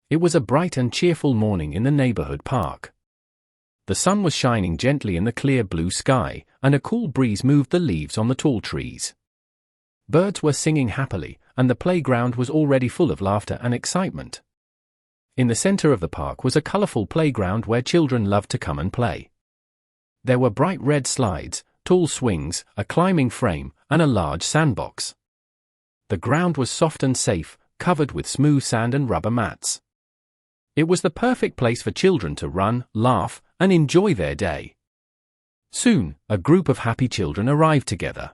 It was a bright and cheerful morning in the neighborhood park. The sun was shining gently in the clear blue sky, and a cool breeze moved the leaves on the tall trees. Birds were singing happily, and the playground was already full of laughter and excitement. In the center of the park was a colorful playground where children loved to come and play. There were bright red slides, tall swings, a climbing frame, and a large sandbox. The ground was soft and safe, covered with smooth sand and rubber mats. It was the perfect place for children to run, laugh, and enjoy their day. Soon, a group of happy children arrived together.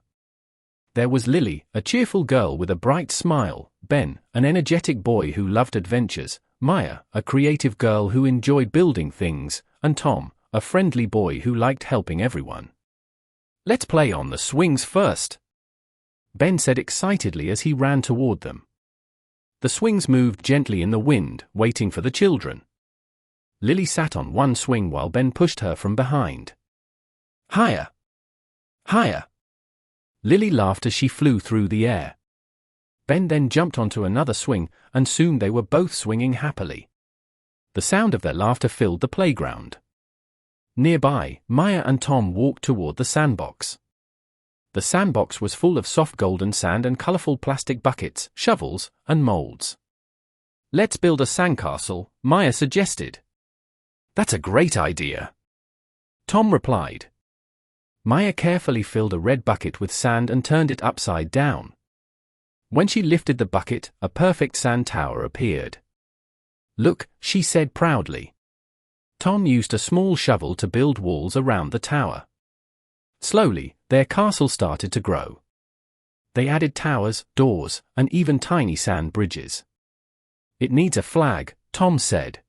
There was Lily, a cheerful girl with a bright smile, Ben, an energetic boy who loved adventures, Maya, a creative girl who enjoyed building things, and Tom, a friendly boy who liked helping everyone. "Let's play on the swings first," Ben said excitedly as he ran toward them. The swings moved gently in the wind, waiting for the children. Lily sat on one swing while Ben pushed her from behind. "Higher! Higher!" Lily laughed as she flew through the air. Ben then jumped onto another swing, and soon they were both swinging happily. The sound of their laughter filled the playground. Nearby, Maya and Tom walked toward the sandbox. The sandbox was full of soft golden sand and colorful plastic buckets, shovels, and molds. "Let's build a sandcastle," Maya suggested. "That's a great idea," Tom replied. Maya carefully filled a red bucket with sand and turned it upside down. When she lifted the bucket, a perfect sand tower appeared. "Look," she said proudly. Tom used a small shovel to build walls around the tower. Slowly, their castle started to grow. They added towers, doors, and even tiny sand bridges. "It needs a flag," Tom said.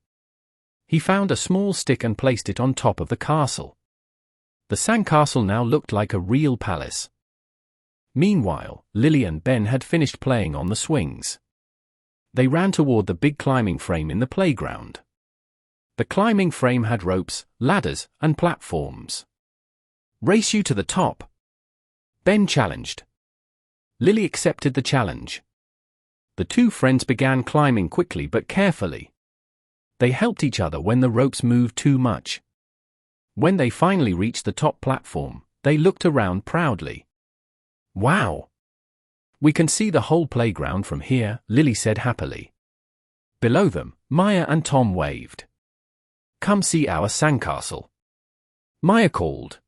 He found a small stick and placed it on top of the castle. The sandcastle now looked like a real palace. Meanwhile, Lily and Ben had finished playing on the swings. They ran toward the big climbing frame in the playground. The climbing frame had ropes, ladders, and platforms. "Race you to the top," Ben challenged. Lily accepted the challenge. The two friends began climbing quickly but carefully. They helped each other when the ropes moved too much. When they finally reached the top platform, they looked around proudly. "Wow! We can see the whole playground from here," Lily said happily. Below them, Maya and Tom waved. "Come see our sandcastle," Maya called.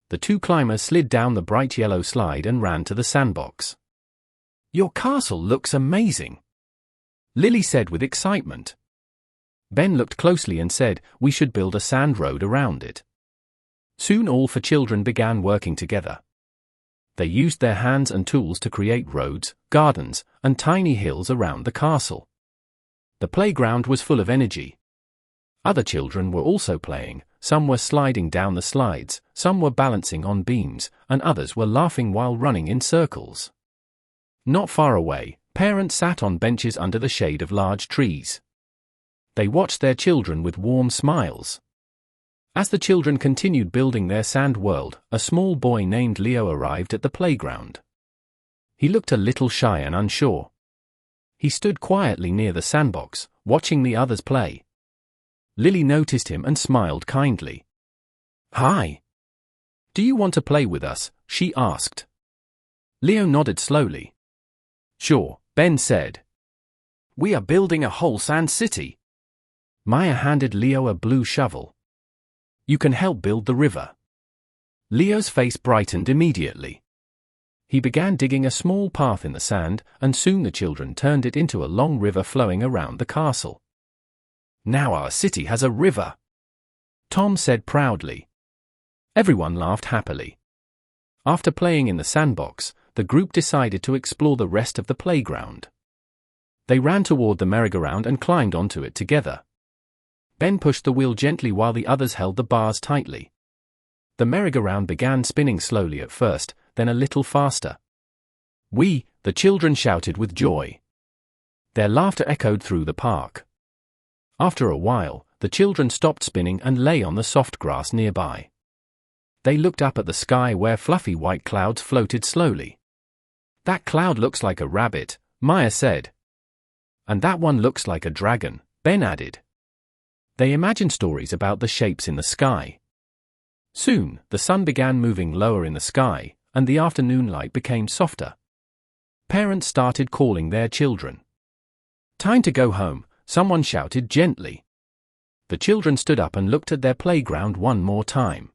The two climbers slid down the bright yellow slide and ran to the sandbox. "Your castle looks amazing," Lily said with excitement. Ben looked closely and said, "We should build a sand road around it." Soon all four children began working together. They used their hands and tools to create roads, gardens, and tiny hills around the castle. The playground was full of energy. Other children were also playing. Some were sliding down the slides, some were balancing on beams, and others were laughing while running in circles. Not far away, parents sat on benches under the shade of large trees. They watched their children with warm smiles. As the children continued building their sand world, a small boy named Leo arrived at the playground. He looked a little shy and unsure. He stood quietly near the sandbox, watching the others play. Lily noticed him and smiled kindly. "Hi. Do you want to play with us?" she asked. Leo nodded slowly. "Sure," Ben said. "We are building a whole sand city." Maya handed Leo a blue shovel. "You can help build the river." Leo's face brightened immediately. He began digging a small path in the sand, and soon the children turned it into a long river flowing around the castle. "Now our city has a river," Tom said proudly. Everyone laughed happily. After playing in the sandbox, the group decided to explore the rest of the playground. They ran toward the merry-go-round and climbed onto it together. Ben pushed the wheel gently while the others held the bars tightly. The merry-go-round began spinning slowly at first, then a little faster. The children shouted with joy. Their laughter echoed through the park. After a while, the children stopped spinning and lay on the soft grass nearby. They looked up at the sky where fluffy white clouds floated slowly. "That cloud looks like a rabbit," Maya said. "And that one looks like a dragon," Ben added. They imagined stories about the shapes in the sky. Soon, the sun began moving lower in the sky, and the afternoon light became softer. Parents started calling their children. Time to go home, someone shouted gently. The children stood up and looked at their playground one more time.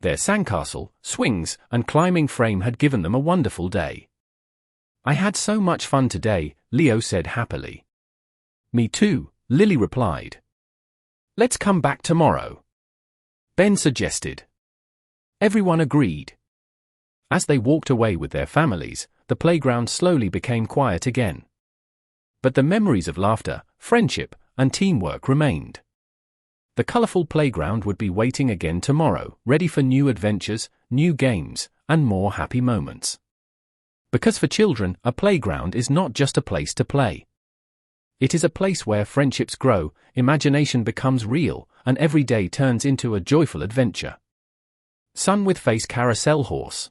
Their sandcastle, swings, and climbing frame had given them a wonderful day. I had so much fun today, Leo said happily. Me too, Lily replied. Let's come back tomorrow, Ben suggested. Everyone agreed. As they walked away with their families, the playground slowly became quiet again. But the memories of laughter, friendship, and teamwork remained. The colorful playground would be waiting again tomorrow, ready for new adventures, new games, and more happy moments. Because for children, a playground is not just a place to play. It is a place where friendships grow, imagination becomes real, and every day turns into a joyful adventure. Sun with face carousel horse.